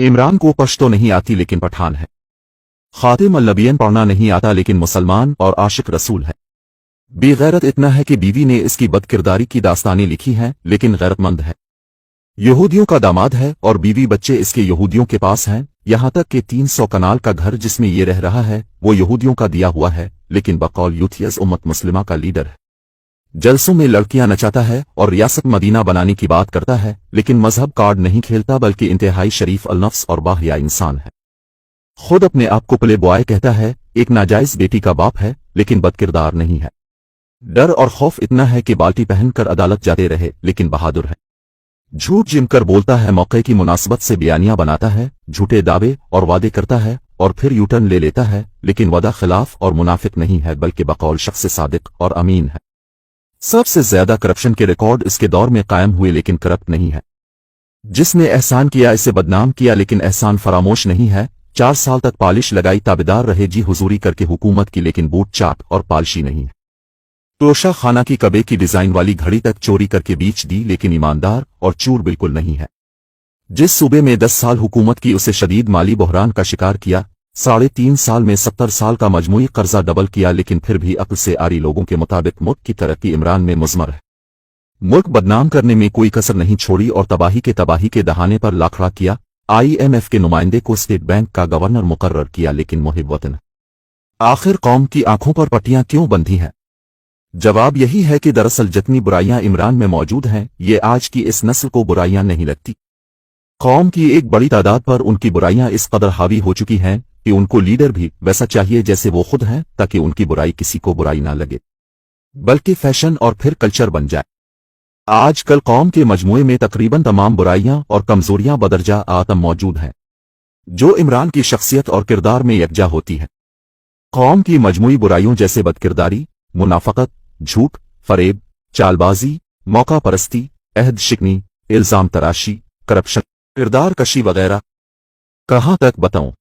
इमरान को पश्तो नहीं आती लेकिन पठान है। खातिम अल-नबिय्यीन पढ़ना नहीं आता लेकिन मुसलमान और आशिक रसूल है। बेगैरत इतना है कि बीवी ने इसकी बदकिरदारी की दास्तानें लिखी हैं लेकिन गैरतमंद है। यहूदियों का दामाद है और बीवी बच्चे इसके यहूदियों के पास हैं, यहाँ तक कि 300 कनाल का घर जिसमें ये रह रहा है वो यहूदियों का दिया हुआ है, लेकिन बकौल यूथियस उम्मत मुस्लिमा का लीडर है। जलसों में लड़कियां नचाता है और रियासत मदीना बनाने की बात करता है, लेकिन मजहब कार्ड नहीं खेलता बल्कि इंतहाई शरीफ अलनफ्स और बाहिया इंसान है। खुद अपने आप को प्ले बॉय कहता है, एक नाजायज बेटी का बाप है लेकिन बदकिरदार नहीं है। डर और खौफ इतना है कि बाल्टी पहनकर अदालत जाते रहे लेकिन बहादुर है। झूठ जिमकर बोलता है, मौके की मुनासबत से बयानियां बनाता है, झूठे दावे और वादे करता है और फिर यूटर्न ले लेता है, लेकिन वदा खिलाफ और मुनाफिक नहीं है बल्कि बकौल शख्स सादिक और अमीन है। सबसे ज्यादा करप्शन के रिकॉर्ड इसके दौर में कायम हुए लेकिन करप्ट नहीं है। जिसने एहसान किया इसे बदनाम किया लेकिन एहसान फरामोश नहीं है। 4 साल तक पालिश लगाई ताबेदार रहे जी हुजूरी करके हुकूमत की, लेकिन बूट चाट और पालिशी नहीं है। तोशा खाना की कबे की डिजाइन वाली घड़ी तक चोरी करके बेच दी लेकिन ईमानदार और चूर बिल्कुल नहीं है। जिस सूबे में 10 साल हुकूमत की उसे शदीद माली बहरान का शिकार किया, 3.5 साल में 70 साल का मजमूई कर्जा डबल किया, लेकिन फिर भी अक्ल से आरी लोगों के मुताबिक मुल्क की तरक्की इमरान में मुज़मर है। मुल्क बदनाम करने में कोई कसर नहीं छोड़ी और तबाही के दहाने पर लाखड़ा किया। IMF के नुमाइंदे को स्टेट बैंक का गवर्नर मुकर्रर किया लेकिन मुहिब वतन। आखिर कौम की आंखों पर पट्टियां क्यों बंधी हैं? जवाब यही है कि दरअसल जितनी बुराइयां इमरान में मौजूद हैं ये आज की इस नस्ल को बुराइयां नहीं लगती। कौम की एक बड़ी तादाद पर उनकी बुराइयां इस कदर हावी हो चुकी हैं कि उनको लीडर भी वैसा चाहिए जैसे वो खुद हैं, ताकि उनकी बुराई किसी को बुराई ना लगे बल्कि फैशन और फिर कल्चर बन जाए। आजकल कौम के मजमूए में तकरीबन तमाम बुराइयां और कमजोरियां बदरजा आतम मौजूद हैं जो इमरान की शख्सियत और किरदार में यकजा होती है। कौम की मजमूई बुराइयों जैसे बदकिरदारी, मुनाफकत, झूठ, फरेब, चालबाजी, मौका परस्ती, अहद शिकनी, इल्जाम तराशी, करप्शन, किरदार कशी वगैरह। कहां तक बताऊं?